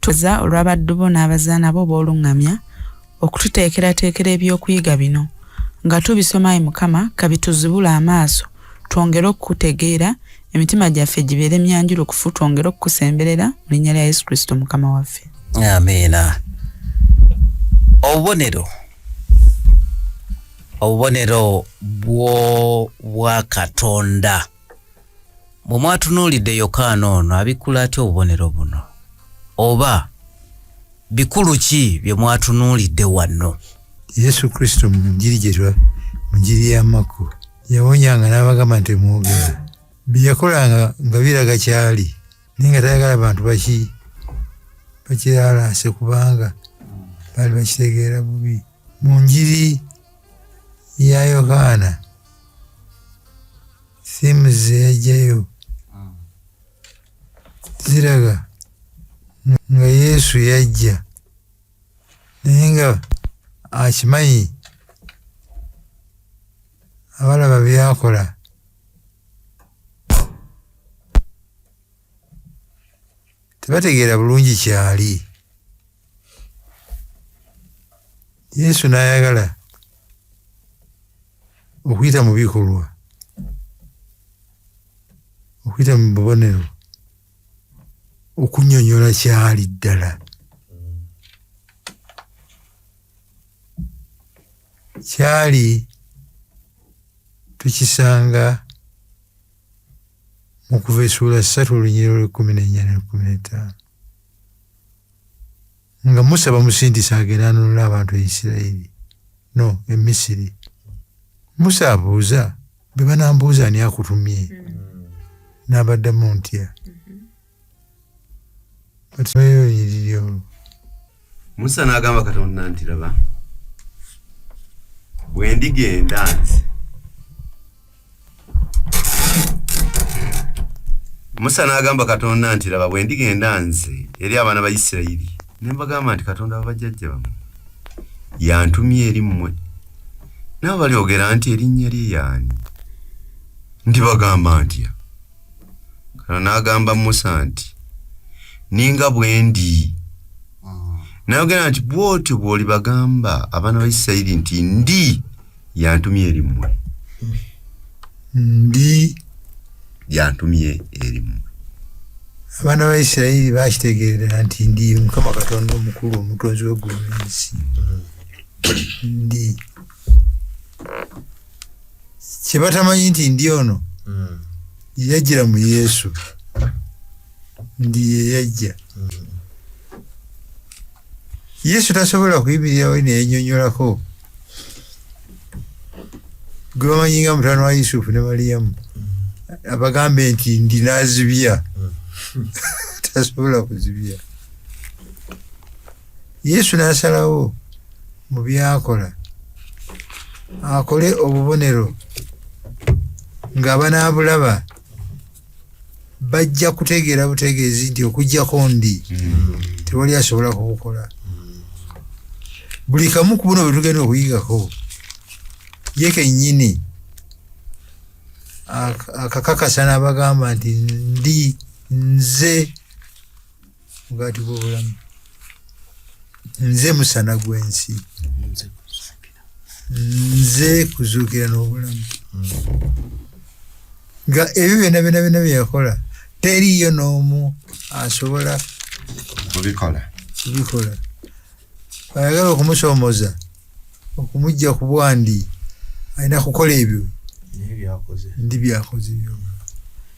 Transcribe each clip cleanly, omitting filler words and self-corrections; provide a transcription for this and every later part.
tuza olw'abaddu n'abazaana bo boolungamya okututeekerateekera ebyokuyiga bino nga tubisoma Mukama kabituzibula amaaso twongere okutegeera emitima gyaffe gibeere myanjulukufu twongere okusemberera mu linnya lya Yesu Kristo Mukama waffe. Amiina. Obubonero bw'Obwakatonda. Bwe mwatunuulidde Yokaana ono abikula atya obubonero buno? Oba bikulu ki bye mwatunuulidde wano? Yesu Kristo mu njiri gye mu njiri ya Makko yawonyanga n'abagamba nti temwogera. Bye yakolanga nga biraga kyali naye nga tayagala abantu bakiralaase kubanga baali bakitegeera bubi. Mu njiri ya Yokaana simu ze yajjayo ziraga nga Yesu yajja naye nga akimanyi abalaba byakola tebategeera bulungi kyali. Yesu n'ayagala okuyita mu bikolwa, okuyita mu bubonero, okunnyonnyola kyali ddala. Kyali tukisanga mu Kuva essuula 3 olunyiriro 14 15 nga Musa bamusindisa agenda anunula abantu Isirayiri Misiri. Musa abuuza, be banambuuza ani akutumye? N'abaddamu ntya? Musa n'agamba Katonda nti laba bwe ndigenda nze. Musa n'agamba Katonda nti laba bwe ndigenda nze eri abaana ba Isirayiri ne mbagamba nti Katonda babajjajja bamwe yantumye eri mmwe. Nabo balyogera nti erinnya lye y'ani? Ndibagamba ntya? Katonda n'agamba Musa nti ninga bwe ndi. Nayogera nti bw'otyo bw'oli bagamba abaana ba Isirayiri nti ndi yantumye eri mmwe. Ndi yantumye eri mmwe. Abaana ba Isirayiri bakitegeerera nti ndi Mukama Katonda omukulu omutonzi w'eggulu n'ensi. Ndi kye batamanyi nti ndi ono yajjira mu Yesu. Ndi ye yajja. Yesu tasobola kuyibirirawo neyennyonnyolako gwe bamanyi nga mutaano wa Yusufu ne Maliyamu abagambe nti ndi n'azibya. Tasobola kuzibya. Yesu n'asalawo mu byakola akole obubonero nga banaabulaba bajja kutegeera butegeezi nti okuggyako ndi tewali asobola kubukola. Buli kamu ku buno bwe tugenda okuyigako ye kennyini akakakasa n'abagamba nti ndi nze mugaati gw'obulamu, nze musana gw'ensi, nze kuzuukira n'obulamu. Nga ebyo byonna bye yakola teriyo n'omu asobola kubikola. Ayagala okumusomoza okumujja ku bwandi alina kukola ebyo ndi byakoze byo.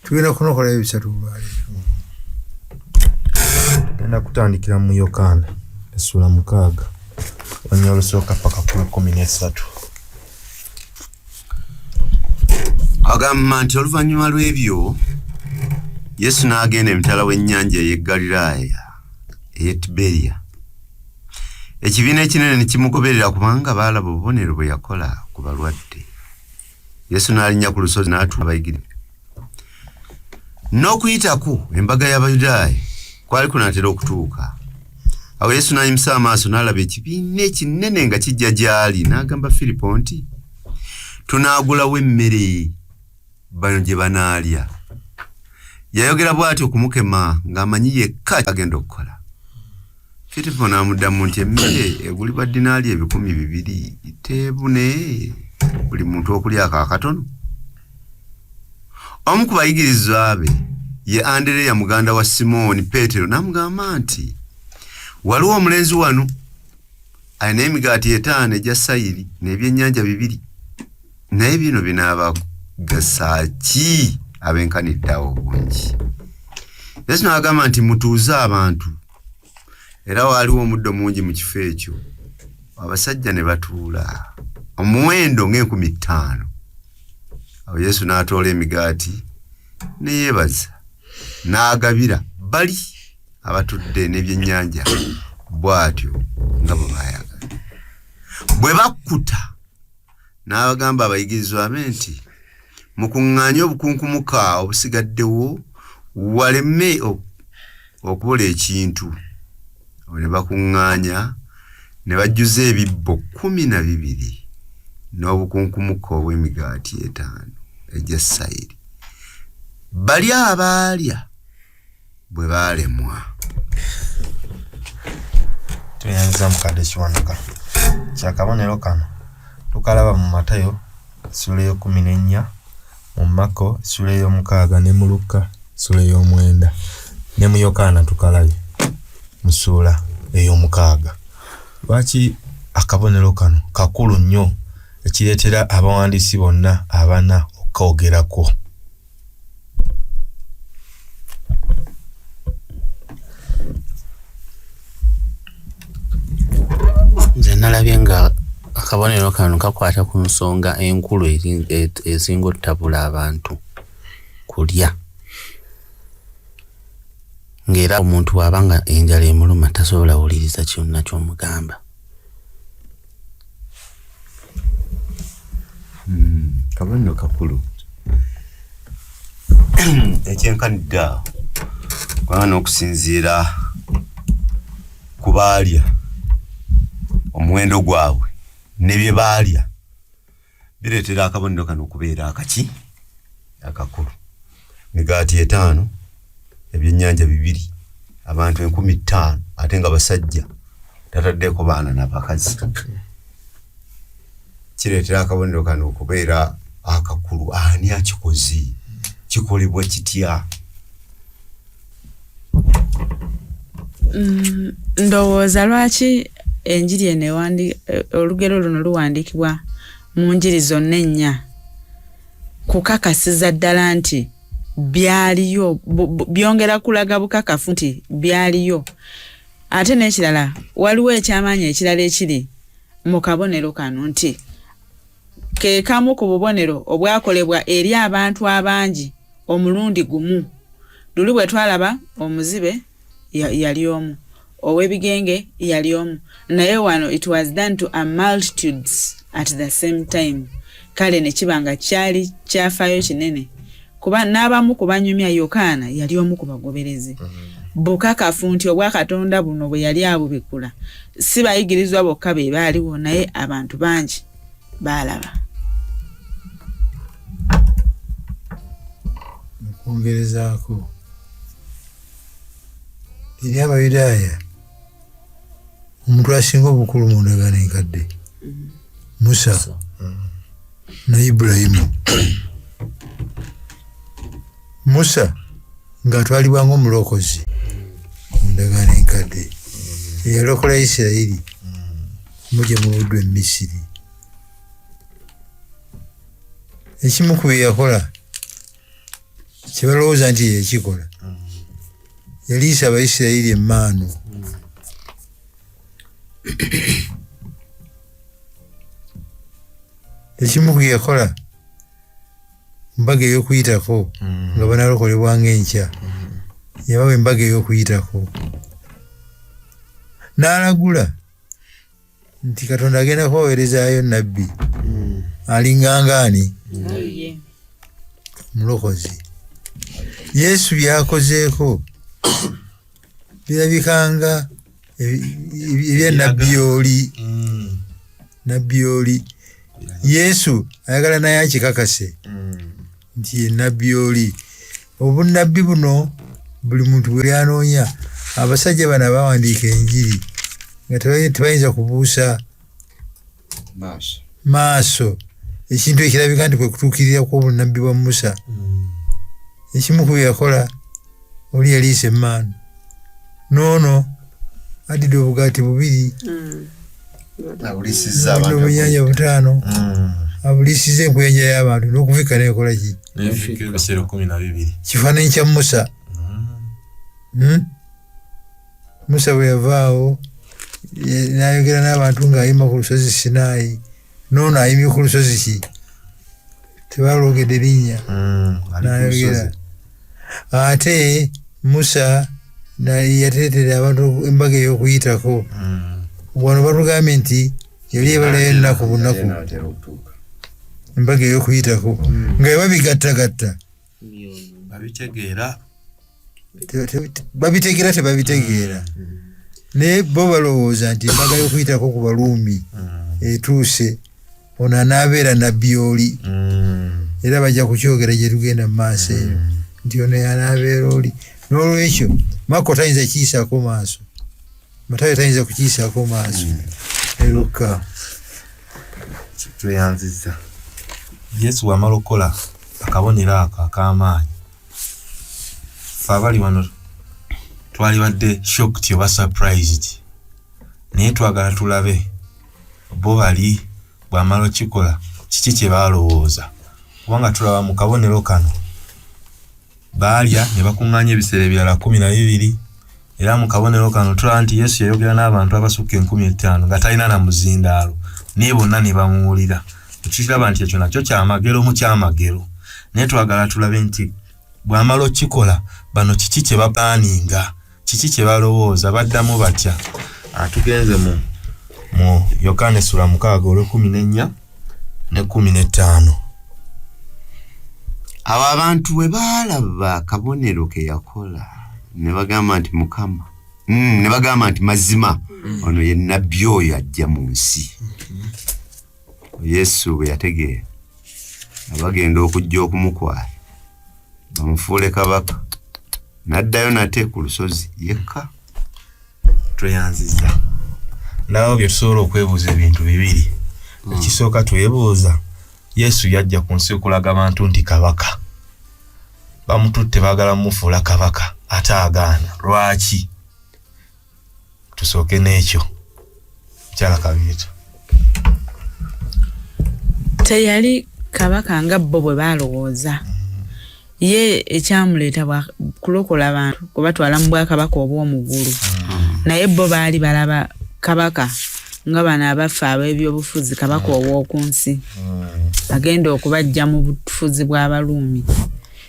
Tugenda kunokola ebyo bisatu olwaleero. Genda kutandikira mu Yokaana essuula 6 olunyiriro olusooka paka ku 13. Agamba nti oluvannyuma lw'ebyo Yesu n'agenda emitala w'ennyanja ey'e Ggaliraaya ey'e Tiberiya. Ekibiina ekinene ne kimugoberera kubanga baalaba obubonero bwe yakola ku balwadde. Yesu n'alinnya ku lusozi n'atuula abayigiriza. N'okuyitaku embaga y'Abayudaaya kwali kunaatera okutuuka. Awo Yesu n'ayimusa amaaso n'alaba ekibiina ekinene nga kijja gy'ali n'agamba Firipo nti tunaagulawo emmere bano gye banaalya. Yayogera bw'atyo okumukema ng'amanyi yekka agenda okukola. Fitifu n'amuddamu nti emmere egulibwa dinaali 200 tebune buli muntu okulyako akatono. Omu ku bayigirizwa be ye Andereya muganda wa Simooni Peetero n'amugamba nti waliwo omulenzi wano alina emigaati 5 egya sayiri n'ebyennyanja 2 naye bino binaabagasa ki abenkaniddeawo obungi. Yesu n'agamba nti mutuuze abantu. Era waliwo omuddo mungi mu kifo ekyo. Abasajja ne batuula omuwendo ng'enkumi 5. Awo Yesu n'atoola emigaati ne yeebaza n'agabira bali abatudde n'ebyennyanja bw'atyo nga bwe baayagala. Bwe bakkuta n'abagamba abayigirizwa be nti mukuŋŋaanye obukunkumuka obusigaddewo waleme okubola ekintu. Ne bakuŋŋaanya ne bajjuza ebibbo 12 n'obukunkumuka obw'emigaati 5 egya sayiri. Bali abaalya bwe baalemwa. Tuyanza mukadde kiwanuka kyakabonero kano tukalaba mu Matayo essula 14, mu Mako essula 6 ne mu Luka essula 9 ne mu Yokaana tukalabe mu ssula 6. Lwaki akabonero kano kakulu nnyo ekireetera abawandiisi bonna abana okwogerako? Nze nalabye nga akabonero kano kakwata ku nsonga enkulu ezinga otutabula abantu kulya. Ng'era omuntu bw'abanga enjala emuluma tasobola wuliriza kyonna ky'omugamba. Kabonero kakulu ekyenkanidde awo kubanga n'okusinziira ku baalya omuwendo gwabwe ne bye baalya bireetera akabonero kano okubeera akakulu. Migaati 5, ebyennyanja 2, abantu 15,000 ate nga basajja tataddeko baana n'abakazi. Kireetera akabonero kano okubeera akakulu. Ani akikoze? Kikolebwa kitya? Ndowooza lwaki enjiri eno olugero luno luwandiikibwa mu njiri zonna 4 kukakasiza ddala nti byaliyo, byongera kulaga bukakafu nti byaliyo. Ate n'ekirala waliwo ekyamaanyi ekirala ekiri mu kabonero kano nti ke kamu ku bubonero obwakolebwa eri abantu abangi omulundi gumu. Luli bwe twalaba omuzibe yali omu, ow'ebigenge yali omu, naye wano it was done to a multitudes at the same time. Kale ne kibanga kyali kyafaayo kinene kuba n'abamu ku banyumya Yokaana yali omu ku bagoberezi. Bukakafu nti obwakatonda buno bwe yali abubikula si bayigirizwa bokka be baaliwo, naye abantu bangi baalaba. Okwongerezaako eri Abayudaaya omuntu asinga obukulu mu ndagaano enkadde Musa na Ibulayimu. Musa ng'atwalibwa ng'omulokozi mu ndagaano enkadde eyalokola Isirayiri mujja mu buddu e Misiri. Ekimu ku bye yakola kye balowooza nti yekikola yaliisa Abayisirayiri emmaano. Ekimu ku bye yakola mbaga ey'okuyitako nga banalokolebwa ng'enkya yabawa embaga ey'okuyitako. N'alagula nti Katonda agenda kubaweerezaayo nabbi alingangaani mulokozi. Yesu byakozeeko birabikanga ebya nabbi oli. Yesu ayagala naye akikakase nti ye nabbi oli. Obunnabbi buno buli muntu bwe yanoonya. Abasajja bano abawandiika enjiri nga tebayinza kubuusa maaso ekintu ekirabika nti kwe kutuukirira kw'obunabbi bwa Musa. Ekimu ku bye yakola oli yaliisa emmaanu noono addidde obugaati 2 n'obunnyanja 5 abulisiza enkuyanja y'abantu n'okufika nekola ki kifaananyi kya Musa. Musa bwe yavaawo n'ayogera n'abantu ng'ayima ku lusozi Sinaayi, noono ayimye ku lusozi ki tebalwogedde linnya n'ayogera. Ate Musa yateetera abantu embaga ey'okuyitako. Wano batugambye nti yali ebalayo ennaku bunaku embaga ey'okuyitako nga babigattagatta babitegeera tebabitegeera naye bo balowooza nti embaga y'okuyitako ku Baluumi etuuse, ono anaabeera nabbi oli era bajja kukyogera gye tugenda mu maaso eyo nti ono yanaabeera oli. N'olwekyo Makko tayinza kiyisaako maaso, Matayo tayinza kukiyisaako maaso, Luka. Tweyanziza Yesu wamala okukola akabonero ako ak'amaanyi, ffe abali wano twali badde shocked oba surprised, naye twagala tulabe bo bali bw'amala okikola kiki kye baalowooza, kubanga tulaba mu kabonero kano baalya ne bakuŋŋaanya ebiseera ebirala 12, era mu kabonero kano tulaba nti Yesu yayogera n'abantu abasukka 15,000 nga talina na muzindaalo, naye bonna ne bamuwulira. Tukiraba nti ekyo nakyo kyamagero mu kyamagero, naye twagala tulabe nti bw'amala okikola bano kiki kye bapaaninga, kiki kye balowooza, baddamu batya. Tugenze mu Yokaana essula 6:14 ne 15. Abo abantu bwe baalaba akabonero ke yakola ne bagamba nti Mukama, ne bagamba nti mazima ono ye nnabbi oyo ajja mu nsi. Yesu bwe yategeera abagenda okujja okumukwata bamufuule kabaka, n'addayo nate ku lusozi yekka. Tweyanziza nawo bye tusobola okwebuuza ebintu 2. Ekisooka twebuuza, Yesu yajja ku nsi okulaga abantu nti kabaka, bamututte baagala mumufuula kabaka ate agaana. Lwaki? Tusooke n'ekyo. Mukyala Kabiito. Teyali kabaka nga bo bwe balowooza. Ye ekyamuleeta kulokola abantu kubatwala mu bwakabaka obw'omugulu. Naye bo baali balaba kabaka nga bano abaffe ab'ebyobufuzi, kabaka ow'oku nsi agenda okubajja mu bufuzi bw'Abaluumi.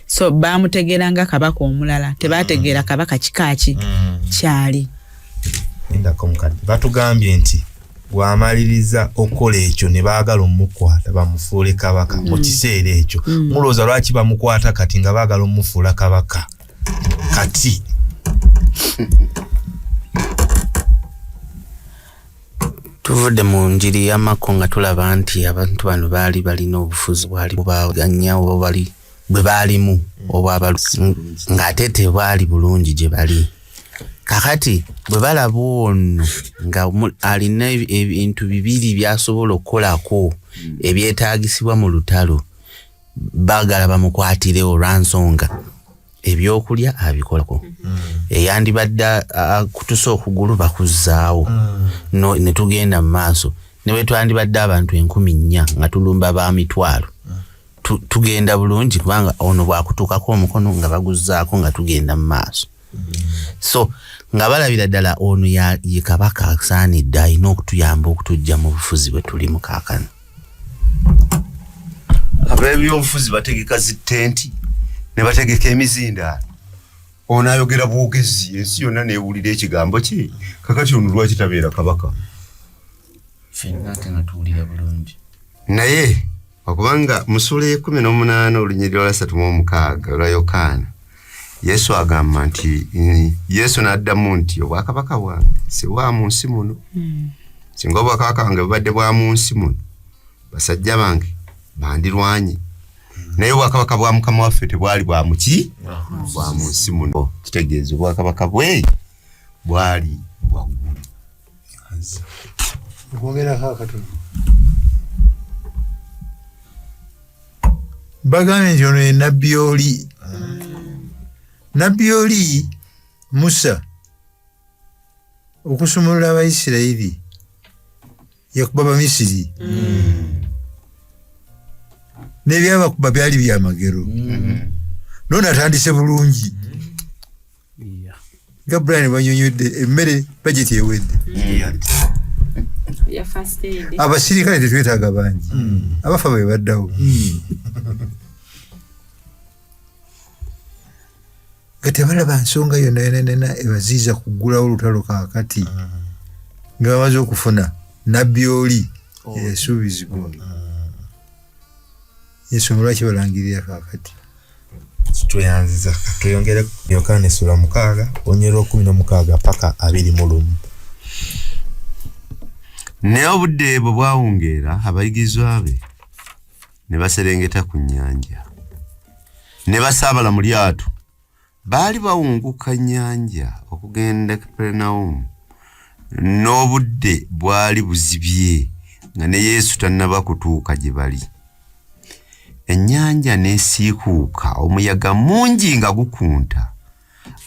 So baamutegeera nga kabaka omulala, tebaategeera kabaka kikaaki kyali. Ndako mukadde batugambye nti bw'amaliriza okukola ekyo ne baagala omukwata bamufuule kabaka mu kiseera ekyo. Mulowooza lwaki bamukwata kati nga baagala omufuula kabaka kati? Tuvudde mu njiri ya Makko nga tulaba nti abantu bano baali balina obufuzi bwali bubaganya oba bali bwe baalimu oba ng'ate tebwali bulungi gye bali. Kakati bwe balaba ono nga alina ebintu 2 by'asobola okukolako ebyetaagisibwa mu lutalo, baagala bamukwatire olwansonga ebyokulya abikolako. Eyandibadde akutusa okugulu bakuzzaawo ne tugenda mu maaso, ne bwe twandibadde abantu 4,000 nga tulumba ba mitwalo, tugenda bulungi kubanga ono bwakutuukako omukono nga baguzzaako nga tugenda mu maaso. So nga balabira ddala ono ye kabaka asaanidde alina okutuyamba okutujja mu bufuzi bwe tulimu kaakano. Ab'ebyobufuzi bategeka zitenti ne bategeka emizindaalo. Ono ayogera bwogezi, ensi yonna neewulira ekigambo kye. Kakati ono lwaki tabeera kabaka? Ffenna ate nga tuwulira bulungi. Naye okubanga mu ssuula 18 olunyiriri lwa 36 olwa Yokaana, Yesu agamba nti Yesu n'addamu nti obwakabaka bwange si bwa mu nsi muno. Singa obwakabaka bwange bubadde bwa mu nsi muno, basajja bange bandirwanye. Naye obwakabaka bwa Mukama waffe tebwali bwa muki? Bwa mu nsi muno. Kitegeeza obwakabaka bwe bwali bwaggulu. okwogera kakatono bagambye nti ono ye nabbi oli. Nabbi oli Musa okusumulula Abayisirayiri yakuba Bamisiri n'ebyabakuba byali byamagero nona atandise bulungi nga Brian banyonyodde emmere bajeti ewedde abasirikale tetwetaaga bangi abafa bwe baddawo nga tebalaba nsonga yonna yonanena ebaziiza kuggulawo olutalo kaakati nga bamaze okufuna nabbi oli eyasuubizibwa. Ensonga lwaki balangirira kaakati tweyanziza tweyongere Yokaana essula 6 onyero 16 paka 21. Naye obudde bwe bwawungeera abayigirizwa be ne baserengeta ku nnyanja ne basaabala mu lyato. Baali bawunguka nnyanja okugenda Kaperinawumu n'obudde bwali buzibye nga ne Yesu tannaba kutuuka gye bali. Ennyanja n'esiikuuka omuyaga mungi nga gukunta.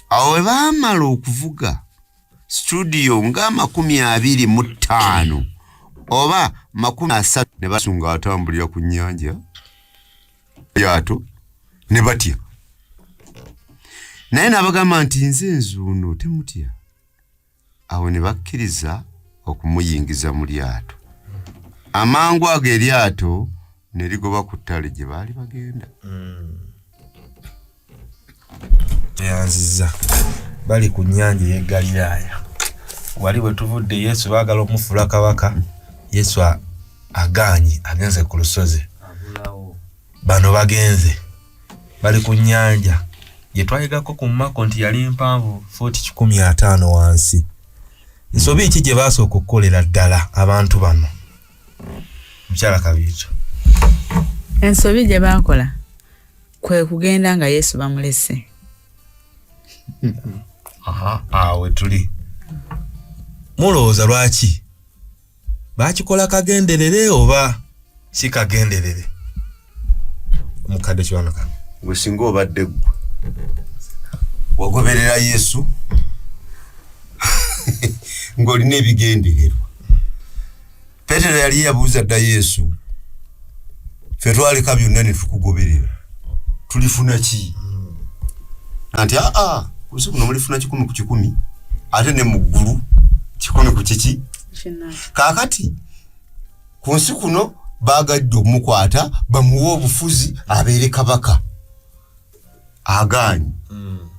Awo bwe baamala okuvuga studio nga 25 oba 30 ne basunga atambulira ku nnyanja lyato ne batya. Naye n'abagamba nti nze nzuuno temutya. Awo ne bakkiriza okumuyingiza mu lyato. Amangu ago eryato ne ligoba ku ttale gye baali bagenda. Yanziza bali ku nnyanja y'e Galiraaya. Wali bwe tuvudde Yesu baagala omufuula kabaka. Yesu agaanye agenze ku lusozi. Bano bagenze bali ku nnyanja gye twayigako ku Mako nti yali mpanvu 40-50 wansi. Ensobi ki gye baasooka okukolera ddala abantu bano? Mukyala Kabiito. Ensobi gye baakola kwe kugenda nga Yesu bamulese. Awe tuli. Mulowooza lwaki baakikola kagenderere oba si kagenderere? Omukadde Kiwanuka, Gwe singa obadde ggwe wagoberera Yesu ng'olina ebigendererwa. Peetero yali yabuuza dda Yesu, ffe twaleka byonna ne tukugoberera, tulifuna ki? Anti ku nsi kuno mulifuna 10 ku 10 ate ne mu ggulu 10 ku kiki. Kaakati ku nsi kuno baagadde omukwata bamuwa obufuzi abeere kabaka. Agaanyi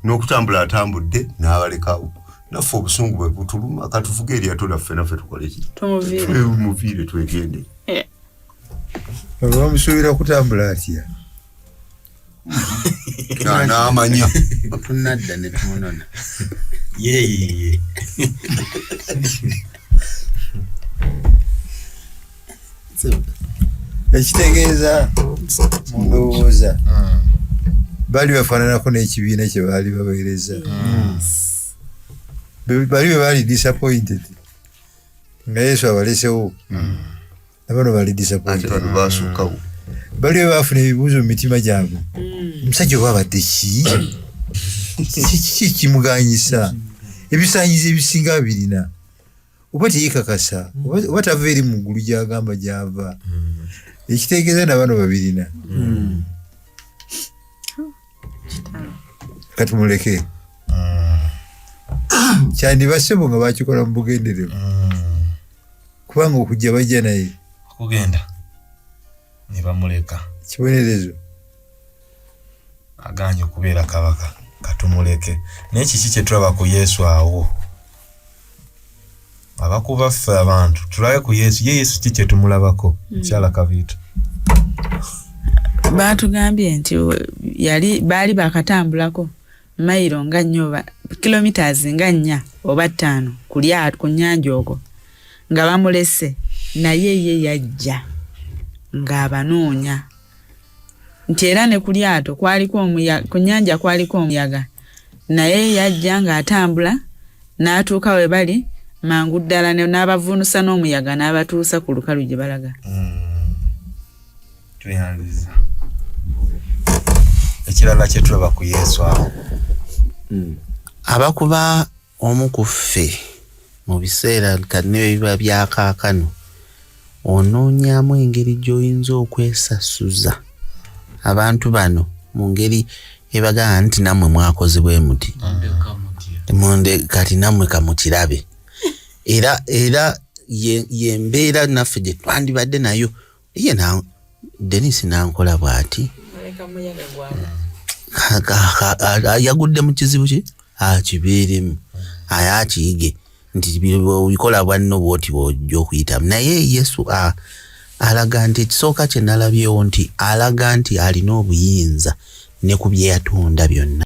n'okutambula atambudde n'abalekawo. Naffe obusungu bwe butuluma katuvuge eryato laffe naffe tukole ki? Tumuviire twegende. bamusuubira kutambula atya? N'amanya tunadda ne tumunona. Yeye. Ekitegeeza mu ndowooza baali bafaananako n'ekibiina kye baali baweereza. Bali bwe baali disappointed nga Yesu abalesewo nabano baali disappointed. Bali bwe baafuna ebibuuzo mu mitima gyabwe, omusajja oba abadde ki kimuganyisa? Ebisaanyizo ebisinga birina oba teyekakasa oba tava eri mu ggulu gy'agamba gy'ava. Ekitegeeza nabano babirina. Kati muleke kyandibasebo nga bakikola mu bugenderevu kubanga okujja bajja naye okugenda ne bamuleka. Kibonerezo aganye okubeera kabaka, katumuleke. Naye kiki kye tulaba ku Yesu awo? Abakuba ffe abantu tulabe ku Yesu. Ye Yesu kiki kye tumulabako? Mukyala Kabiito. Baatugambye nti baali bakatambulako mayiro nga 4 kilometers nga 4 oba 5 ku nnyanja okwo nga bamulese, naye ye yajja ng'abanoonya. Nti era ne ku lyato kwaliko omuyaga, ku nnyanja kwaliko omuyaga, naye yajja ng'atambula n'atuuka we bali mangu ddala n'abavunusa n'omuyaga n'abatuusa ku lukalu gye balaga. Tuyandiza ekirala kye tulaba ku Yesu awo. Abakuba omu ku ffe mu biseera kane biba byakaakano onoonyaamu engeri gy'oyinza okwesasuza abantu bano mu ngeri ebagaa nti nammwe mwakoze bwe muti monde kati nammwe kamukirabe era yembeera naffe gye twandibadde nayo ye na Dennis nankola bw'ati yagudde mu kizibu ki akibeeremu akiyige nti bikola bwanno bwoti bwojja okuyitamu naye Yesu alaga nti ekisooka kye nalabyewo nti alaga nti alina obuyinza ne ku bye yatonda byonna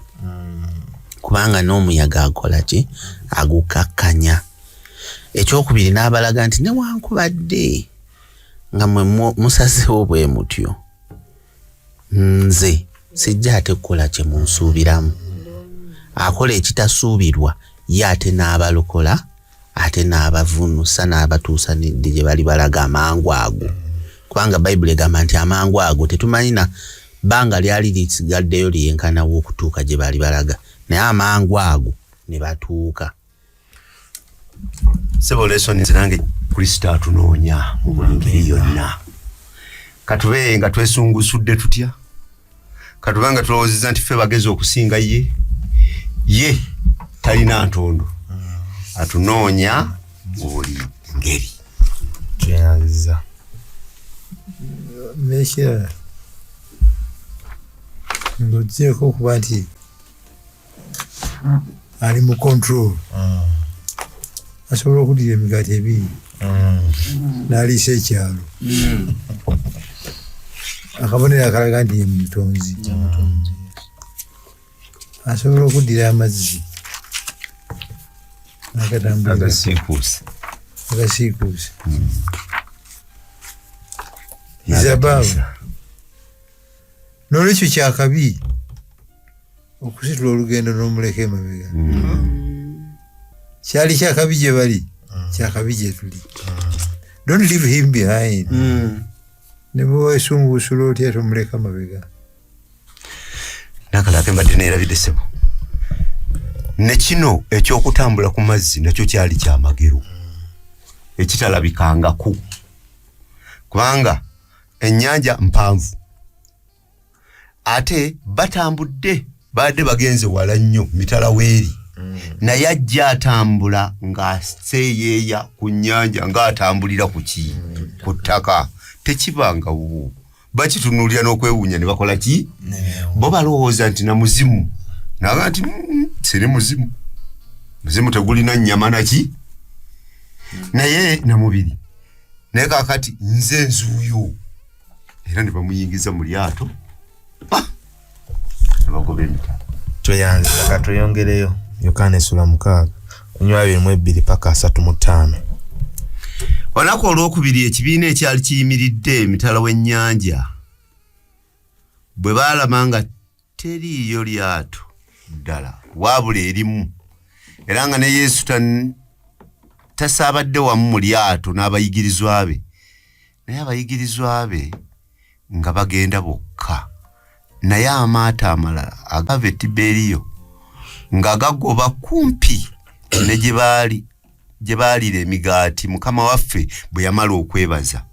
kubanga n'omuyaga akola ki agukakkanya. Ekyokubiri n'abalaga nti newankubadde nga mwe musazeewo bwe mutyo nze sijja ate kukola kye munsuubiramu. Akola ekitasuubirwa ye ate n'abalokola ate n'abavunusa n'abatuusa gye bali balaga amangu ago kubanga Bayibuli egamba nti amangu ago tetumanyi na bbanga lyali lisigaddeyo lyenkanawo okutuuka gye bali balaga naye amangu ago ne batuuka. Sebo lesson nange Kristo atunoonya mu buli ngeri yonna. Katube nga twesungusudde tutya. Katube nga tulowoozezza nti ffe bagezi okusinga ye talina ntondo. Atunoonya mu buli ngeri. Tuyandiza Mesha ngodzeko kuba nti ali mu control. Asobola okudira emigaati ebiri n'aliisa ekyalo. Akabonero akalaga nti ye mutonzi. Asobola okudira amazzi agasiikuuse. Izabaawo n'olwekyo kyakabi okusitula olugendo n'omuleka emabega. Kyali kyakabi gye bali kyakabi gye tuli. Don't leave him behind. Ne bwe weesungusula otya tomuleka mabega. Nakalake mbadde neerabidde ssebo. Ne kino eky'okutambula ku mazzi nakyo kyali kyamagero ekitalabikangako kubanga ennyanja mpanvu ate batambudde badde bagenze wala nnyo mitala weeri naye ajja atambula ng'aseeyeeya ku nnyanja ng'atambulira ku ttaka tekibangawo bakitunuulira n'okwewuunya ne bakola ki bo balowooza nti na muzimu naga nti siri muzimu tegulina nnyama naki naye na mubiri naye kaakati nze nzuuyo era ne bamuyingiza mu lyato ne bagoba emitala. Tuyandiza katuyongereyo Yokaana essula 6 kunywa 22 paka 35. Olunaku olwokubiri ekibiina ekyali kiyimiridde emitala w'ennyanja bwe baalaba nga teriiyo lyato ddala waabula erimu era nga ne Yesu tasaabadde wamu mu lyato n'abayigirizwa be naye abayigirizwa be nga bagenda bokka naye amaato amalala agava e Tiberiyo nga gagoba kumpi ne gye baalira emigaati Mukama waffe bwe yamala okwebaza.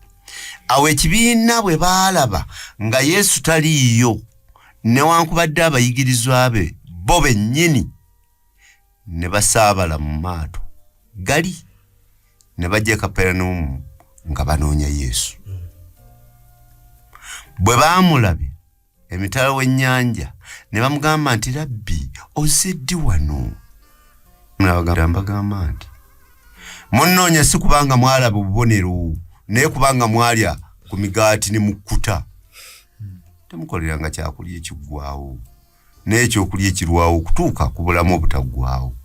Awo ekibiina bwe baalaba nga Yesu taliiyo newankubadde abayigirizwa be bo bennyini ne basaabala mu maato gali ne bajja Kaperinaumu nga banoonya Yesu. Bwe baamulabye emitala w'ennyanja ne bamugamba nti Rabbi ozedde wano. Mbagamba nti munnoonya si kubanga mwalaba obubonero naye kubanga mwalya ku migaati ne mukkuta. Temukoleranga kyakulya ekiggwaawo n'ekyokulya ekirwawo okutuuka ku bulamu obutaggwaawo.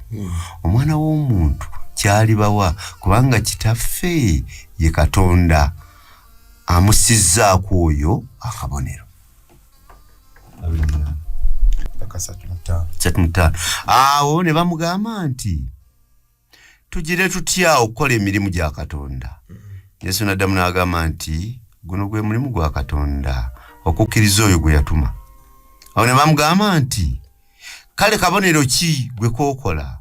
Omwana w'omuntu kyalibawa kubanga kitaffe ye Katonda amusizzaako oyo akabonero. Awo ne bamugamba nti tugire tutya okukola emirimu gya Katonda. Yesu n'addamu n'agamba nti guno gwe mulimu gwa Katonda, okukkiriza oyo gwe yatuma. Awo ne bamugamba nti kale kabonero ki gwe kookola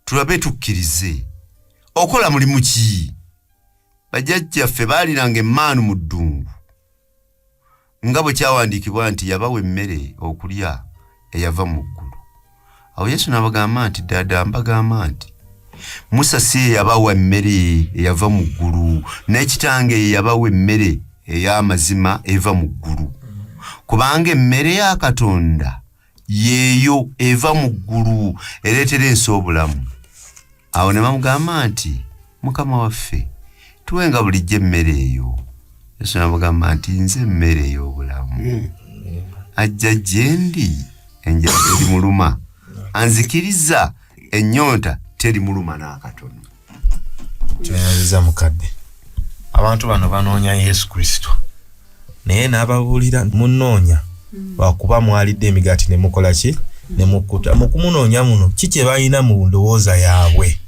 tulabe tukkirize, okola mulimu ki? Bajjajjaffe baaliranga emmaanu mu ddungu nga bwe kyawandiikibwa nti yabawa emmere okulya eyava mu ggulu. Awo Yesu n'abagamba nti ddala mbagamba nti Musa si ye yabawa emmere eyava mu ggulu, n'ekitange ye yabawa emmere ey'amazima eva mu ggulu. Kubanga emmere ya Katonda yeeyo eva mu ggulu ereetera ensi obulamu. Awo ne bamugamba nti Mukama waffe tuwenga bulijjo emmere eyo. Yesu n'abagamba nti nze emmere ey'obulamu. Ajja gye ndi enjala terimuluma, anzikiriza ennyonta terimuluma n'akatono. Tuyanziza mukadde. Abantu bano banoonya Yesu Kristo. Naye n'ababuulira munoonya lwakuba mwalidde emigaati ne mukola ki? Ne mukkuta. Mu kumunoonya muno ki kye balina mu ndowooza yaabwe?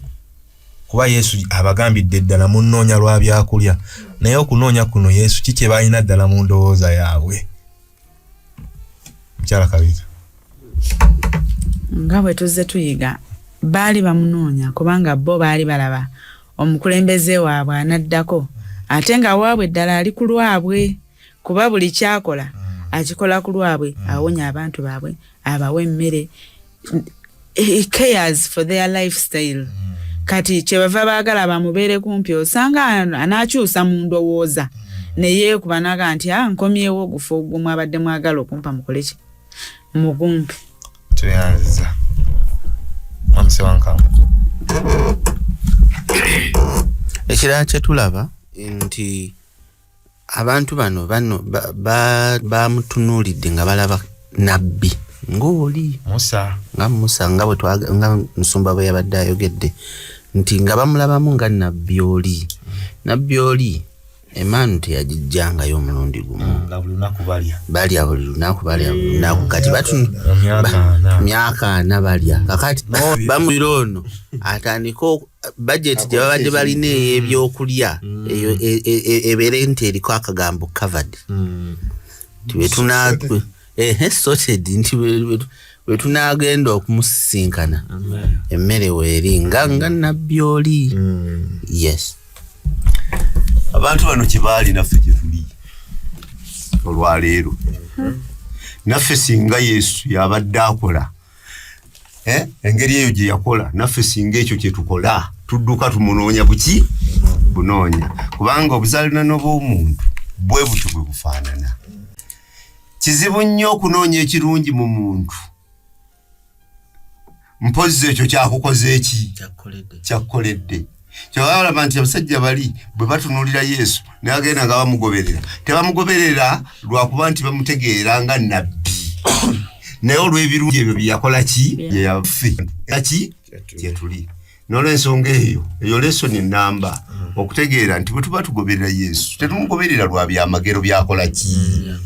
Kuba Yesu abagambidde ddala munoonya lwa byakulya. Naye okunoonya kuno Yesu ki kye balina ddala mu ndowooza yaabwe? Mukyala Kabira. Nga bwe tuzze tuyiga baali bamunoonya kubanga bo baali balaba omukulembeze waabwe anaddako, ate nga waabwe ddala ali ku lwabwe, kuba buli kyakola akikola ku lwabwe, awonya abantu baabwe, abawa emmere. He cares for their lifestyle. Kati kyebava baagala bamubeere kumpi, osanga anaakyusa mu ndowooza naye kuba naga nti nkomyewo ogufa ogumu abadde mwagala okumpa mukole ki mugumpi. Tuyanziza Mamse Wankamu. Ekirala kye tulaba nti abantu bano bamutunuulidde nga balaba nabbi ng'oli Musa nga Musumba bwe yabadde ayogedde nti nga bamulabamu nga nabbi oli. Nabbi oli emmaanu teyagijjangayo omulundi gumu, balya buli lunaku kati myaka 4 balya kakati bamulira ono atandika budget gye babadde balina ey'ebyokulya eyo ebeere nti eriko akagambo covered. Sorted nti bwe tunaagenda okumusisinkana emmere weeri nga nabbi oli. Yes, abantu bano kye baali naffe gye tuli olwaleero. Naffe singa Yesu yabadde akola engeri eyo gye yakola, naffe singa ekyo kye tukola tudduka tumunoonya buki bunoonya, kubanga obuzaaliranwa bw'omuntu bwe butyo bwe bufaanana. Kizibu nnyo okunoonya ekirungi mu muntu, mpozi ekyo kyakukoze eki kyakkoledde. Kyewalaba nti abasajja bali bwe batunuulira Yesu naye agenda nga bamugoberera, tebamugoberera lwakuba nti bamutegeera nga nabbi naye olw'ebirungi ebyo byeyakola ki yeyaffe ki gyetuli. N'olw'ensonga eyo lesoni ennamba okutegeera nti bwe tuba tugoberera Yesu tetumugoberera lwa byamagero byakola ki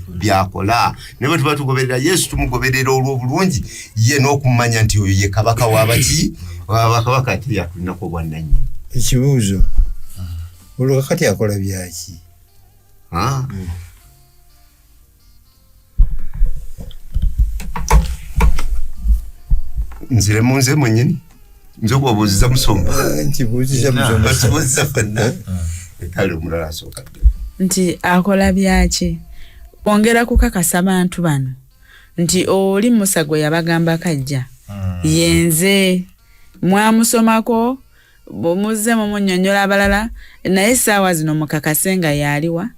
byakola, naye bwe tuba tugoberera Yesu tumugoberera olw'obulungi ye n'okumanya nti oyo ye kabaka w'abaki w'abakabaka ate yatulinako obwannannyini. Ekibuuzo olwo kakati akola byaki? Nzire munze mwennyini nze okubabuuziza Musomba nkibuuziza Musomba kibuuziza ffenna ekale omulala asooka nti akola byaki. Kwongera kukakasa abantu bano nti oli Musa gwe yabagamba kajja yenze mwamusomako bumuze mumunnyonnyola abalala, naye essaawa zino mukakase nga yaliwa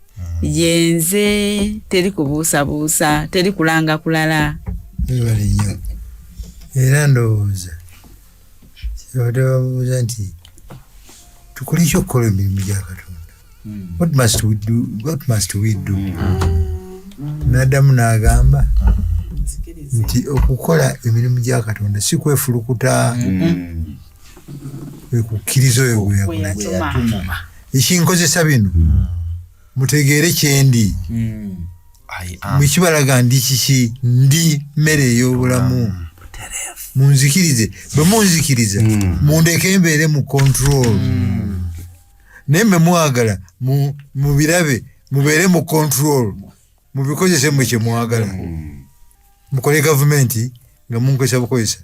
yenze, teri kubuusabuusa, teri kulanga kulala. Bali nnyo era ndowooza kyebadde babuuza nti tukole ekyokukola emirimu gya Katonda. What must we do? N'addamu n'agamba nti okukola emirimu gya Katonda si kwefulukuta, kukkiriza oyo gwe yakola. Ekinkozesa bino mutegeere kyendi, mwekibalaga ndi kiki, ndi mmere ey'obulamu. munzikirize bwe munzikiriza mundeke mbeere mu control naye mwe mwagala mu birabe mubeere mu control mubikozese mwe kye mwagala mukole gavumenti nga munkozesa bukozesa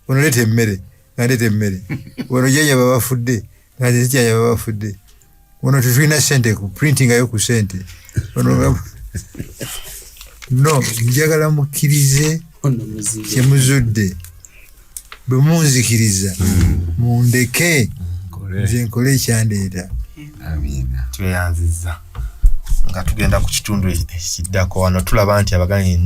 ono leeta emmere nga ndeeta emmere ono janja babafudde nga nze zijanja babafudde ono tetulina sente ku printingayo ku sente ono no njagala mukkirize kyemuzudde bwe munzikiriza mundeke nze nkole ekyandeeta. Tweyanziza nga tugenda ku kitundu ekiddako wano tulaba nti abaganye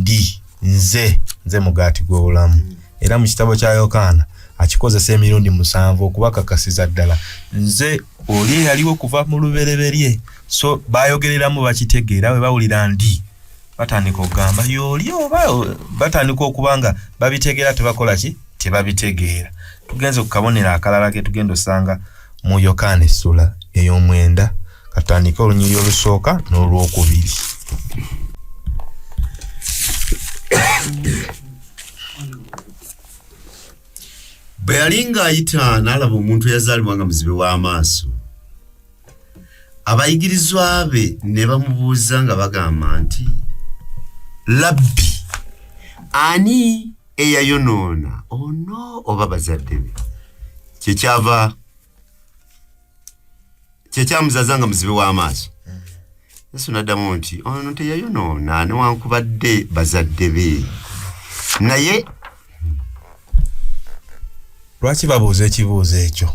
nze mugaati gw'obulamu era mu kitabo kya Yokaana akikozesa emirundi 7 okubakakasiza ddala nze oli yaliwo kuva mu lubereberye so bayogereramu bakitegeera we bawulira ndi batandika okugamba yoli oba batandika okubanga babitegeera tebakola ki tebabitegeera. Tugenze kukabonera akalala ke tugenda osanga mu Yokaana essula ey'omwenda katandika olunyiriri olusooka n'olwokubiri. Bwe yali ng'ayita n'alaba omuntu eyazaalibwa nga muzibe w'amaaso. Abayigirizwa be ne bamubuuza nga bagamba nti, Labbi, ani eyayonoona ono oba bazadde be? Kyekyamuzaza nga muzibe w'amaaso. Yesu n'addamu nti ono teyayonoona newankubadde bazadde be. Naye lwaki babuuza ekibuuzo ekyo?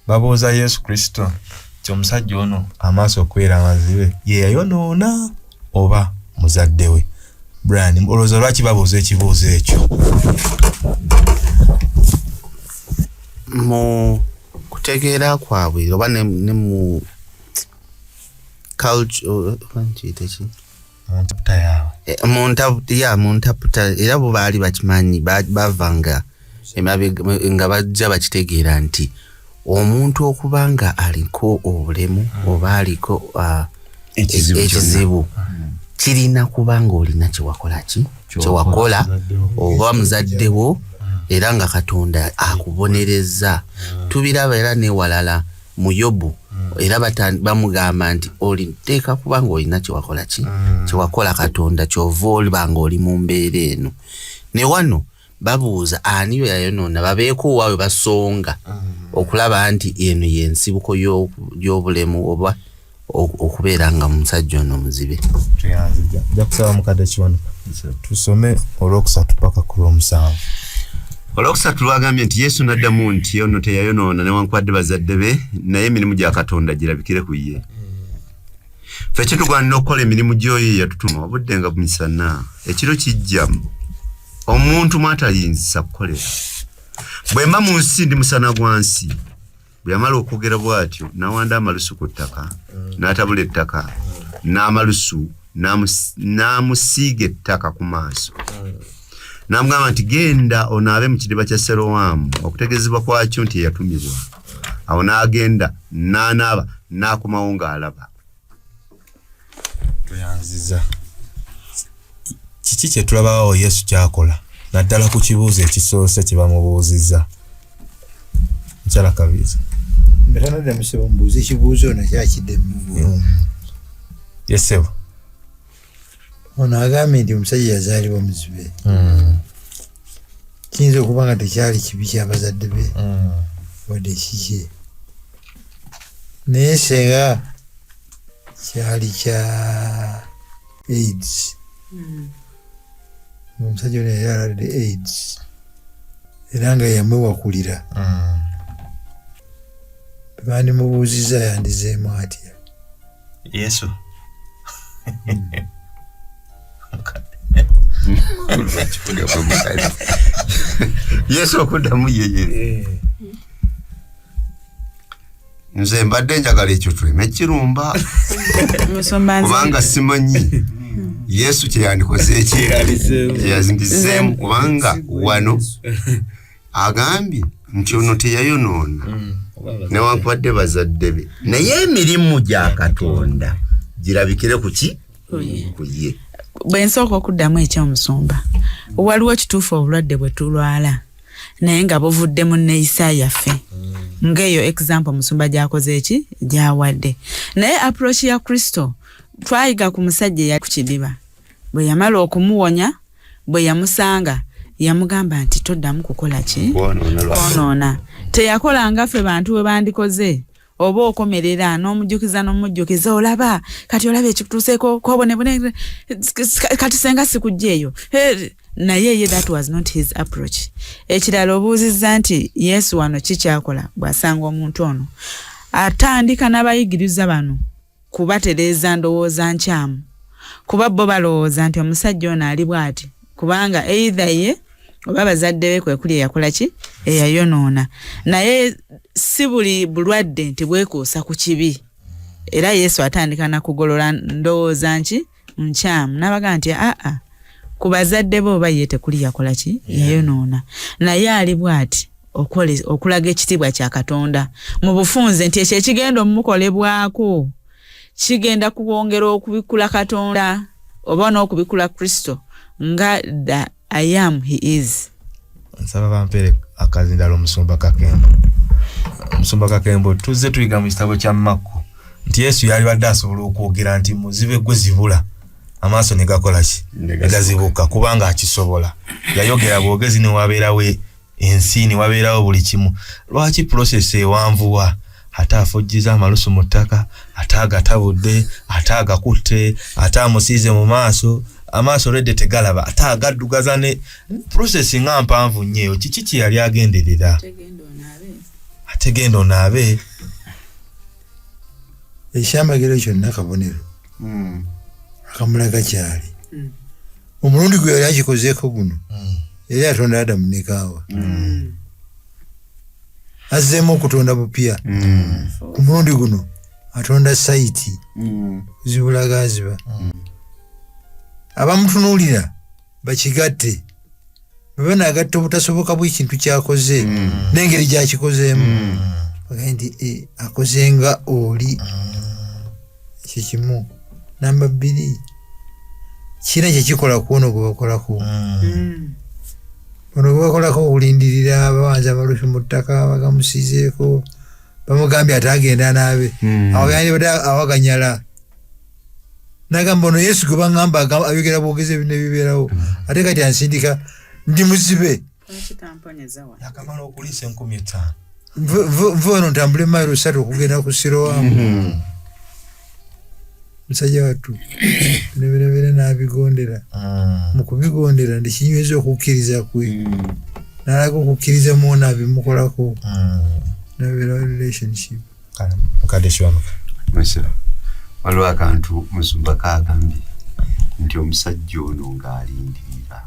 Babuuza Yesu Kristo nti omusajja ono amaaso okwera amazibe ye yayonoona oba muzadde we. Brian, olowooza lwaki babuuza ekibuuzo ekyo? Mu kutegeera kwabwe oba ne mu culture muntaputa era bo baali bakimanyi bavanga nga bajja bakitegeera nti omuntu okubanga aliko obulemu oba aliko ekizibu kirina kubanga olina kyewakola oba muzaddewo era nga Katonda akubonereza. Tubiraba era newalala mu Yobu era bamugamba nti oliteeka kubanga olina kyewakola Katonda kyova olibanga oli mu mbeera eno. Ne wano babuuza ani yayonoona babeeko waabwe basonga okulaba nti eno yensibuko y'obulemu oba okubeera nga musajja ono muzibe. Nja kusaba mukadde kiwano tusome olwokusatu paka ku lw'omusanvu. Olwokusatu lwagambye nti Yesu n'addamu nti ono teyayonoona newankubadde bazadde be naye emirimu gya Katonda girabikire ku ye. Ffe kitugwanira okukola emirimu gy'oyo yatutuma obudde nga bumisana ekiro kijja omuntu mwatayinza kukolera. Bwe mba mu nsi ndi musana gwa nsi. Bwe yamala okwogera bw'atyo n'awanda amalusu ku ttaka n'atabula ettaka n'amalusu n'amusiiga ettaka ku maaso. N'amugamba nti genda onaabe mu kidiba kya Sirowamu okutegeezebwa kwakyo nti eyatumibwa. Awo n'agenda n'anaaba n'akomawo ng'alaba. Tuyanziza kiki kye tulabawo Yesu kyakola naddala ku kibuuzo ekisoose kye bamubuuzizza. Nkyala Kabiza mbetanadda musebo mbuuza ekibuuzo ono kyakidde mu yesebo ono agambye nti omusajja yazaalibwa muzibe. Kiyinza okuba nga tekyali kibi kyabazadde be wadde kiki naye senga kyali kya AIDS. Omusajja ono yali aladde AIDS era nga yamwewakulira. Bandimubuuzizza yandizeemu atya Yesu Yesu okuddamu yeye. Nze mbadde njagala ekyo tuleme kirumba kubanga simanyi Yesu kyeyandikoze ekyeyazindizeemu kubanga wano agambye nti ono teyayonoona newankubadde bazadde be naye emirimu gya Katonda girabikire ku ye. Bwe nsooka okuddamu ekyomusumba waliwo kituufu obulwadde bwe tulwala naye nga buvudde mu neeyisa yaffe. Ng'eyo example musumba gy'akoze eki gy'awadde. Naye approach ya Kristo twayiga ku musajja eyali ku kidiba. Bwe yamala okumuwonya, bwe yamusanga yamugamba nti toddamu kukola ki? Kwonoona. Teyakola nga ffe bantu we bandikoze. Oba okomerera n'omujjukiza n'omujjukiza olaba kati olaba ekikutuuseeko kwobonebone kati senga sikujjeeyo. Naye that was not his approach. Ekirala obuuzizza nti Yesu wano kikyakola bw'asanga omuntu ono atandika n'abayigiriza bano kubatereeza ndowooza nkyamu, kuba bo balowooza nti omusajja ono ali bw'ati kubanga either ye oba bazadde be kwe kuli eyakola ki eyayonoona. Naye si buli bulwadde nti bwekuusa ku kibi. Era Yesu atandika nakugolola ndowooza nkyamu n'abaga nti ku bazadde bo oba ye tekuli yakola ki yayonoona. Naye ali bw'ati okulaga ekitiibwa kya Katonda mu bufunze nti ekyo ekigenda omumukolebwako kigenda kuwongera okubikula Katonda oba n'okubikula Kristo nga I am he is. Nsaba bampere akazindalo Musumba Kakembo. Musumba Kakembo tuzze tuyiga mu kitabo kya Makko nti Yesu yali badde asobola okwogera nti muzibe gwe zibula amaaso ne gakola ki negazibuka kubanga akisobola. Yayogera bwogezi ne wabeerawo ensi ne wabeerawo buli kimu. Lwaki process ewanvuwa ate afujjiza amalusu mu ttaka, ate agatabudde, ate agakutte, ate amusiize mu maaso, amaaso redde tegalaba, ate agaddugaza ne process nga mpanvu nnyo. Kiki kye yali agenderera? Ate genda onaabe. Ekyamagero kyonna kabonero akamulaga kyali omulundi gwe yali akikozeeko guno yali atonda Adamu ne Kaawa azzeemu okutonda bupya. Ku mulundi guno atonda saiti zibulagaziba abamutunuulira bakigatte bwe naagatta obutasoboka bw'ekintu kyakoze n'engeri gyakikozeemu bagaye nti akoze nga oli. Ekyo kimu. Namba 2 kina kyekikola kuono gwe bakolako. Ono gwe bakolako okulindirira bawanza amalusu mu ttaka bagamusiizeeko bamugambye atagenda naabe awo yani bada awaganyala nagamba ono Yesu gwe baŋŋamba ayogera bwogezi ebintu ebibeerawo ate kati ansindika ndi muzibe yakamala okuliisa 5,000. nve ono ntambule mayiro 3 okugenda ku Sirowamu. Musajja wattu nebirabira n'abigondera. Mu kubigondera ndikinyweza okukkiriza kwe n'alaga okukkiriza muona abimukolako nabirawo relationship. Mukadde kiwanuka waliwo akantu Musumba kagambye nti omusajja ono ng'alindirira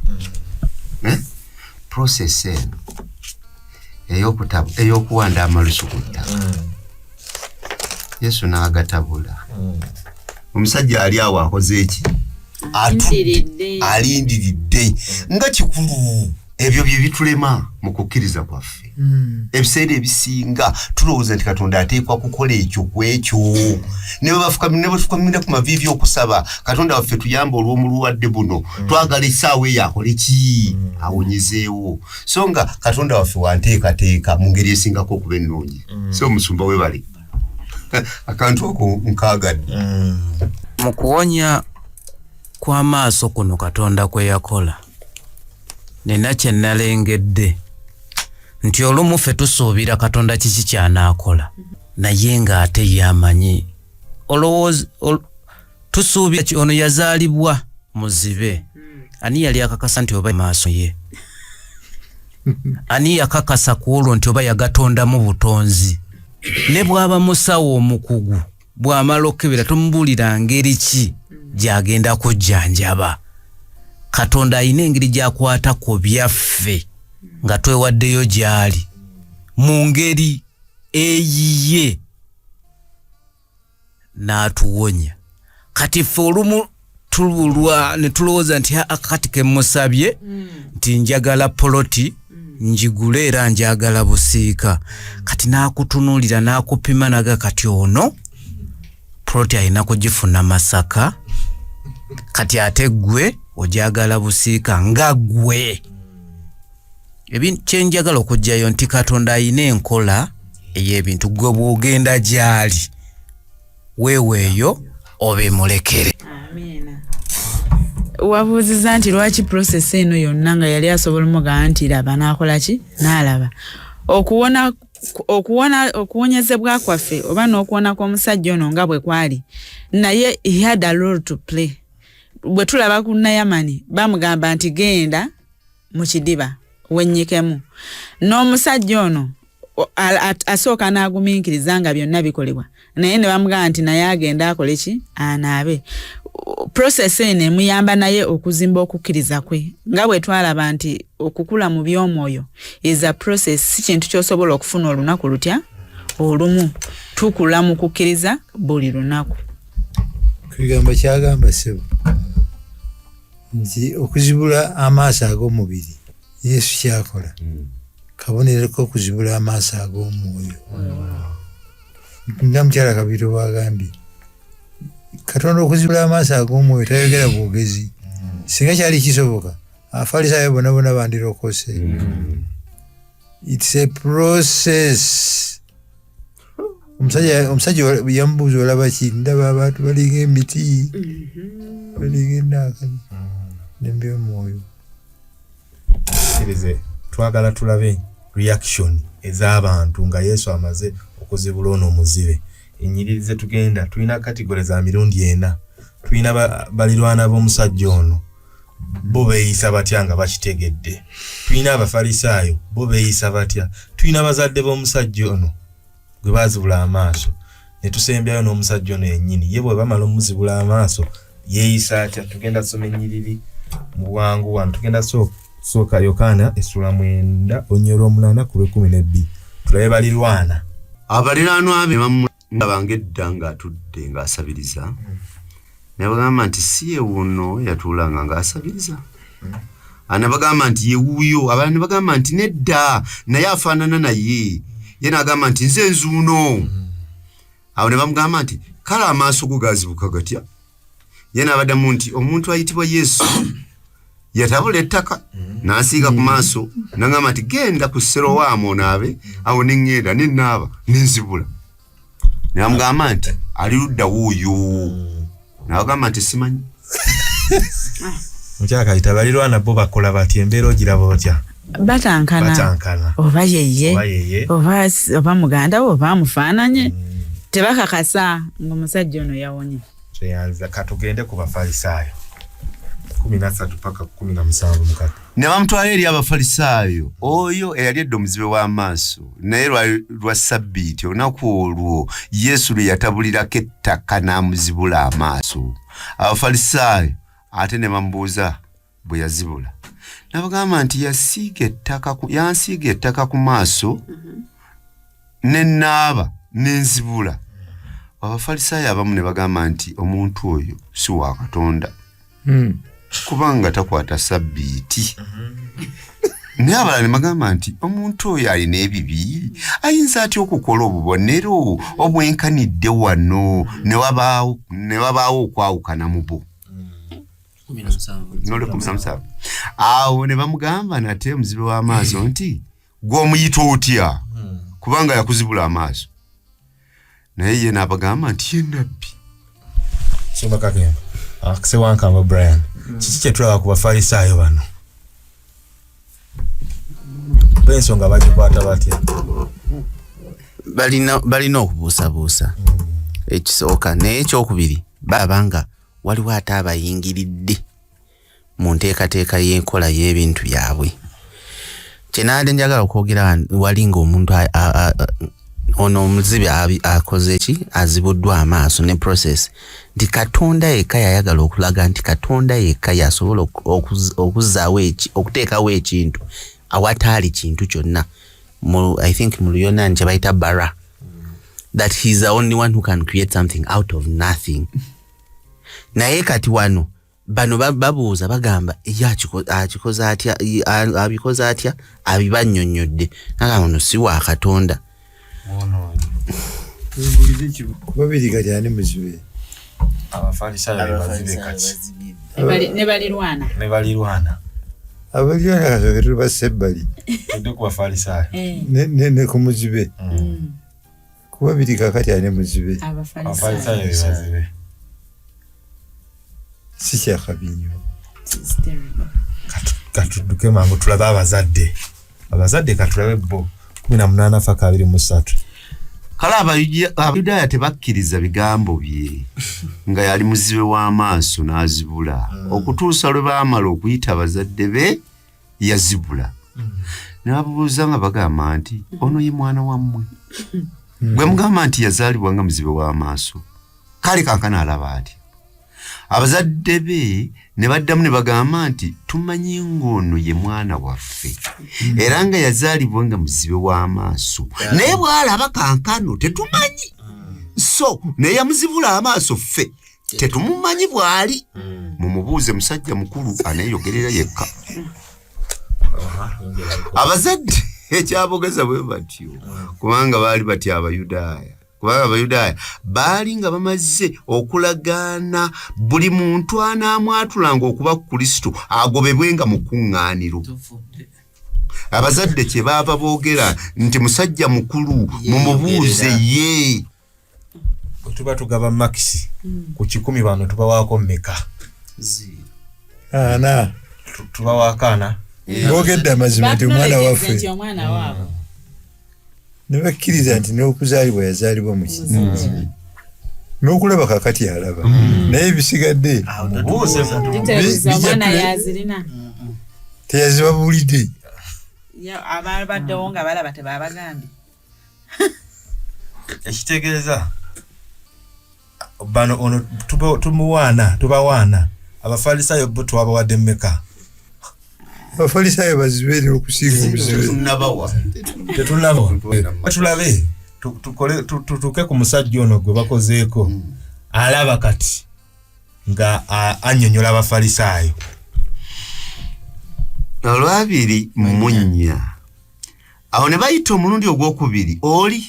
process eno ey'okuwanda amalusu ku ttaka Yesu n'agatabula. Omusajja ali awo akoze eki? Alindiridde. Nga kikulu ebyo bye bitulema mu kukkiriza kwaffe. Ebiseera ebisinga tulowooza nti Katonda ateekwa kukola ekyo kwekyo. Ne bafukamira ku maviivi okusaba Katonda waffe tuyamba olw'omulwadde buno twagala essaawa eyo akole ki awonyezeewo. So nga Katonda waffe wanteekateeka mu ngeri esingako okuba ennungi. So Musumba webale akantu ako nkaagadde. Mu kuwonya kw'amaaso kuno Katonda kwe yakola nina kye nalengedde nti olumu ffe tusuubira Katonda kiki ky'anaakola naye ng'ate yamanyi. Olowooza tusuubira ono yazaalibwa muzibe. Ani yali akakasa nti oba maaso ye? Ani yakakasa ku olwo nti oba yagatondamu butonzi? Ne bw'aba musawo omukugu bw'amala okukebera tumubuulira ngeri ki gy'agenda kujjanjaba. Katonda ayina engeri gy'akwata ku byaffe nga twewaddeyo gy'ali mu ngeri eyiye n'atuwonya. Kati ffe olumu tululwa ne tulowooza nti kati ke musabye nti njagala poloti njigule era njagala busiika. Kati n'akutunuulira n'akupima naga kati ono poloti alina kugifuna Masaka, kati ate gwe ojagala busiika nga gwe. ebintu kyenjagala okujjayo nti Katonda ayina enkola ey'ebintu gwe bw'ogenda gy'ali weeweeyo obimulekere. Amina. Wabuuziza nti lwaki process eno yonna nga yali asobola omugamba nti laba n'akola ki n'alaba okuwonyezebwa kwaffe oba n'okuwona kw'omusajja ono nga bwe kwali naye he had a role to play. Bwe tulaba ku Nayamani bamugamba nti genda mu kidiba wennyikemu n'omusajja ono asooka n'agumiikiriza nga byonna bikolebwa naye ne bamugamba nti naye agenda akole ki anaabe. Process ene muyamba naye okuzimba okukkiriza kwe nga bwe twalaba nti okukula mu by'omwoyo is a process, si kintu ky'osobola okufuna olunaku lutya olumu. Tukula mu kukkiriza buli lunaku. Kwegamba kyagamba ssebo nti okuzibula amaaso ag'omubiri Yesu kyakola kabonereko okuzibula amaaso ag'omwoyo. Nga mukyala Kabiro bwagambye Katonda okuzibula amaaso ag'omwoyo tayogera bwogezi. Singa kyali kisoboka Afalisaayo bonna bandirokose. It's a process. Omusajja yamubuuza olaba ki? Ndaba abantu balinga emiti balinga ennaaka n'ebyomwoyo. Twagala tulabe reaction ez'abantu nga Yesu amaze okuzibula ono omuzibe. Ennyiriri ze tugenda tulina kategori za mirundi 4. Tulina balirwana b'omusajja ono bo beeyisa batya nga bakitegedde. Tulina Abafalisaayo bo beeyisa batya. Tulina bazadde b'omusajja ono gwe baazibula amaaso. Ne tusembyayo n'omusajja ono yennyini ye bwe bamala omuzibula amaaso yeeyisa atya. Tugenda tusoma ennyiriri mu bwangu wano. Tugenda sooka Yokaana essula 9 onyolo 8 ku 12. Tulabe balirwana. Abaliraanwa be bamulaba edda ng'atudde ng'asabiriza. Ne bagamba nti si ye wuno yatuulanga ng'asabiriza. Ne bagamba nti ye wuuyo. Abalala ne bagamba nti nedda naye afaanana naye. Ye n'agamba nti nze nzuuno. Awo ne bamugamba nti kale amaaso go gaazibuka gatya? Ye n'abaddamu nti omuntu ayitibwa Yesu yatabula ettaka n'asiiga ku maaso n'agamba nti genda ku Serowaamu onaabe. Awo ne ŋŋenda ne nnaaba ne nzibula. Ne bamugamba nti ali ludda wuuyo. N'agamba nti simanyi. Mukyala Kayita balirwana bo bakola batya? Embeera ogiraba otya? Batankana oba yeye oba muganda we oba amufaananye. Tebakakasa ng'omusajja ono yawonye. Kyeyanza katugende ku Bafalisaayo 13 paka 17 mukati. Ne bamutwala eri Abafalisaayo oyo eyali edda omuzibe w'amaaso naye lwa Sabbiiti olunaku olwo Yesu lwe yatabulirako ettaka n'amuzibula amaaso. Abafalisaayo ate ne bamubuuza bwe yazibula. N'abagamba nti yansiiga ettaka ku maaso ne nnaaba ne nzibula. Abafalisaayo abamu ne bagamba nti omuntu oyo si wa Katonda kubanga takwata Sabbiiti. Naye abalala ne bagamba nti omuntu oyo alina ebibi ayinza atya okukola obubonero obwenkanidde wano ne wabaawo okwawukana mu bo. Awo ne bamugamba nate omuzibe w'amaaso nti gw'omuyita otya kubanga yakuzibula amaaso. Naye ye n'abagamba nti ye nnabbi. Soma Kakembo. Akise wankamba Brian. Kiki kye tulaba ku Bafalisaayo bano? B'ensonga bagikwata batya? balina okubuusabuusa. Ekisooka naye ekyokubiri babanga waliwo ate abayingiridde mu nteekateeka y'enkola y'ebintu byabwe. Kyenaadde njagala okwogera wali ng'omuntu ono omuzibe akoze ki azibuddwa amaaso ne process nti Katonda yekka yayagala okulaga nti Katonda yekka yasobola okuzzaawo okuteekawo ekintu awataali kintu kyonna. I think mu Luyonaani kye bayita bara, that he's the only one who can create something out of nothing. Naye kati wano bano babuuza bagamba akikoze atya abikoze atya abibannyonnyodde nagamba ono si wa Katonda. babiri kati ani muzibe? Abafalisaayo bazibe kati ne balirwana Abaliyo nakasokero basebbali. Ndo ku bafalisaayo. Ne ku muzibe. Kuba biri kakati ane muzibe. Abafalisaayo bebazibe. Si kyakabinyo. Katudduke mangu tulabe abazadde. Abazadde katulabe bo 18:23. Kale Abayudaaya tebakkiriza bigambo bye nga yali muzibe w'amaaso n'azibula okutuusa lwe baamala okuyita abazadde be yazibula. Ne babuuza nga bagamba nti ono ye mwana wammwe. Bwe mugamba nti yazaalibwa nga muzibe w'amaaso, kale kankana alaba atya. Abazadde be ne baddamu ne bagamba nti tumanyi ng'ono ye mwana waffe era nga yazaalibwa nga muzibe w'amaaso, naye bw'alaba kankano tetumanyi, so naye yamuzibula amaaso ffe tetumumanyi bw'ali. Mumubuuze musajja mukulu aneeyogerera yekka. Abazadde ekyabogeza bwe batyo kubanga baali batya Abayudaaya. Kubanga Abayudaaya baali nga bamaze okulagaana buli muntu anaamwatulanga okuba Kristo agobebwenga mu kuŋŋaaniro. Abazadde kye baava boogera nti musajja mukulu mumubuuze ye. Bwe tuba tugaba makisi ku 10 bano tubawaako mmeka? Ana. Tubawaako ana. Boogedde amazima nti omwana waffe. Ne bakkiriza nti n'okuzaalibwa yazaalibwa mu kizibu. N'okulaba kakati alaba. Naye bisigadde. Teyazibabulidde. Ababaddewo nga balaba tebabagambye. Ekitegeeza bano ono tubawaana Abafalisaayo bo twabawadde mmeka? Abafalisaayo bazibeere okusinga omuzibe. Tetunabawa. Tulabe tutuke ku musajja ono gwe bakozeeko alaba kati nga annyonnyola Abafalisaayo. Olwabiri munnya awo ne bayita omulundi ogwokubiri oli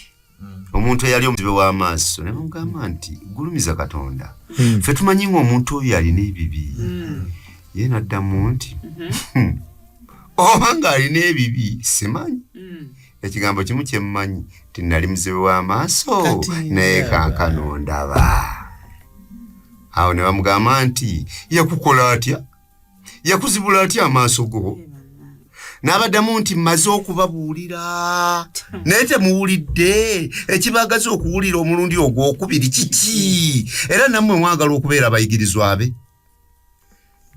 omuntu eyali omuzibe w'amaaso ne bamugamba nti gulumiza Katonda, ffe tumanyi ng'omuntu oyo alina ebibi. Ye n'addamu nti oba ng'alina ebibi simanyi. Ekigambo kimu kye mmanyi nti nali muzibe w'amaaso naye kankano ndaba. Awo ne bamugamba nti yakukola atya? Yakuzibula atya amaaso go? N'abaddamu nti mmaze okubabuulira naye temuwulidde. Ekibagaza okuwulira omulundi ogwokubiri kiki? Era nammwe mwagala okubeera abayigirizwa be.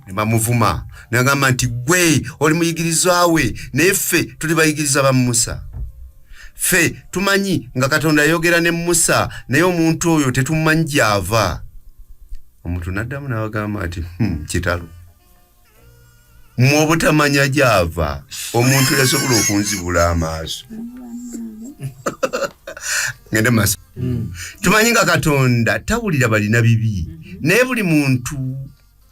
Ne bamuvuma ne bagamba nti gwe oli muyigirizwa we naye ffe tuli bayigiriza ba Musa. Ffe tumanyi nga Katonda yayogera ne Musa naye omuntu oyo tetumumanyi gy'ava. Omuntu n'addamu n'abagamba nti kitalo. Mmwe obutamanya gy'ava omuntu yasobola okunzibula amaaso. Ngende maaso. Tumanyi nga Katonda tawulira balina bibi naye buli muntu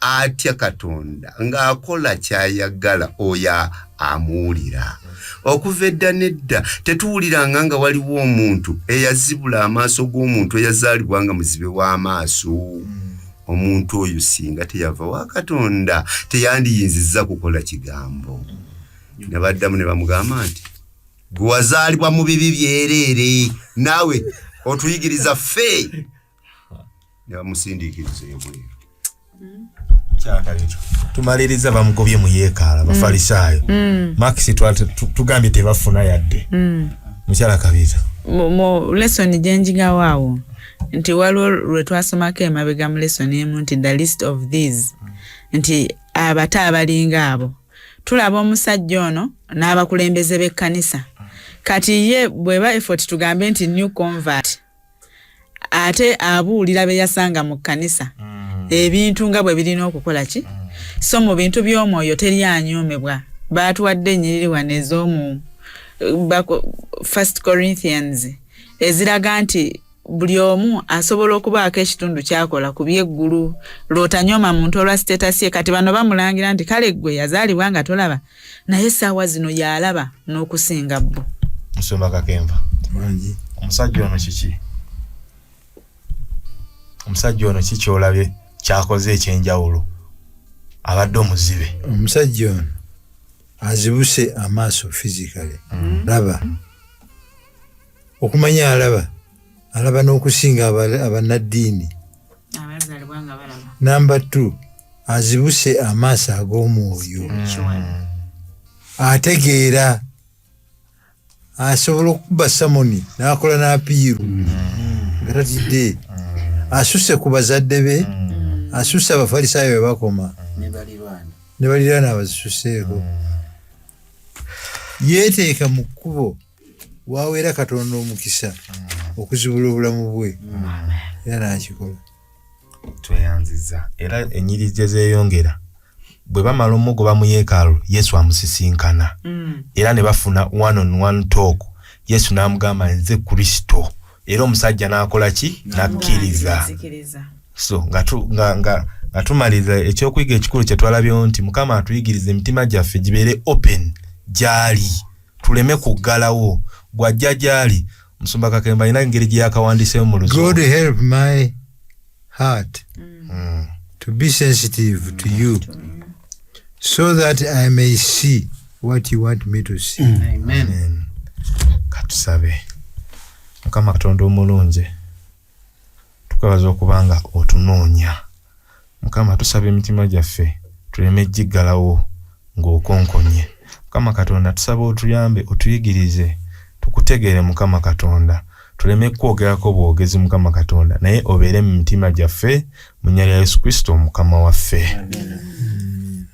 atya Katonda ng'akola kyayagala oyo amuwulira. Okuva edda nedda tetuwuliranga nga waliwo omuntu eyazibula amaaso g'omuntu eyazaalibwa nga muzibe w'amaaso. Omuntu oyo singa teyava wa Katonda teyandiyinzizza kukola kigambo. Ne baddamu ne bamugamba nti gwe wazaalibwa mu bibi byereere naawe otuyigiriza ffe. Ne bamusindiikiriza ebweru. Tumaliriza bamugobye mu yeekaalu Abafalisaayo. Makisi tugambye tebafuna yadde. Mukyala Kabiita. Mu lesson gyenjigawo awo nti waliwo lwe twasomako emabega mu lesson emu nti the list of these nti abato abalinga abo. Tulaba omusajja ono n'abakulembeze b'ekkanisa. Kati ye bweba effort tugambe nti new convert ate abuulira be yasanga mu kkanisa ebintu nga bwe birina okukola ki. So mu bintu by'omwoyo teri anyoomebwa. Baatuwadde ennyiriri wano ez'omu 1 Corinthians eziraga nti buli omu asobola okubaako ekitundu kyakola ku byeggulu lw'otanyooma muntu olwa status ye. Kati bano bamulangira nti kale gwe yazaalibwa nga tolaba naye essaawa zino y'alaba n'okusinga bo. Musumba Kakembo. Omusajja ono kiki? Omusajja ono kiki olabye kyakoze ekyenjawulo abadde omuzibe? Omusajja ono azibuse amaaso physically. Laba. Okumanya alaba n'okusinga abanaddiini. Number 2, azibuse amaaso ag'omwoyo. Ategeera, asobola okuba samoni n'akola n'apiiru nga tatidde. Asusse ku bazadde be, asusse abafalisaayo be bakoma ne baliraana abazisuseeko. Yeeteeka mu kkubo waweera Katonda omukisa okuzibula obulamu bwe, era n'akikola. Tweyanziza era enyiri gye zeeyongera bwe bamala omugoba mu yeekaalu Yesu amusisinkana era ne bafuna one on one talk. Yesu n'amugamba nze Kristo, era omusajja n'akola ki? N'akkiriza. So nga tumaliza ekyokuyiga ekikulu kye twalabyewo nti Mukama atuyigiriza emitima gyaffe gibeere open gy'ali, tuleme kuggalawo. Bw'ajja gy'ali, Musumba Kakembo alina engeri gye yakawandiseyo mu luzo. God help my heart to be sensitive to you so that I may see what you want me to see. Amen. Katusabe. Mukama Katonda omulungi, tukabaza okubanga otunoonya. Mukama tusabe emitima gyaffe tuleme giggalawo ng'okonkonye. Mukama Katonda tusabe otuyambe, otuyigirize tukutegeere Mukama Katonda, tuleme kwogerako bwogezi Mukama Katonda, naye obeere mu mitima gyaffe mu nnya lya Yesu Kristo Mukama waffe. Amen.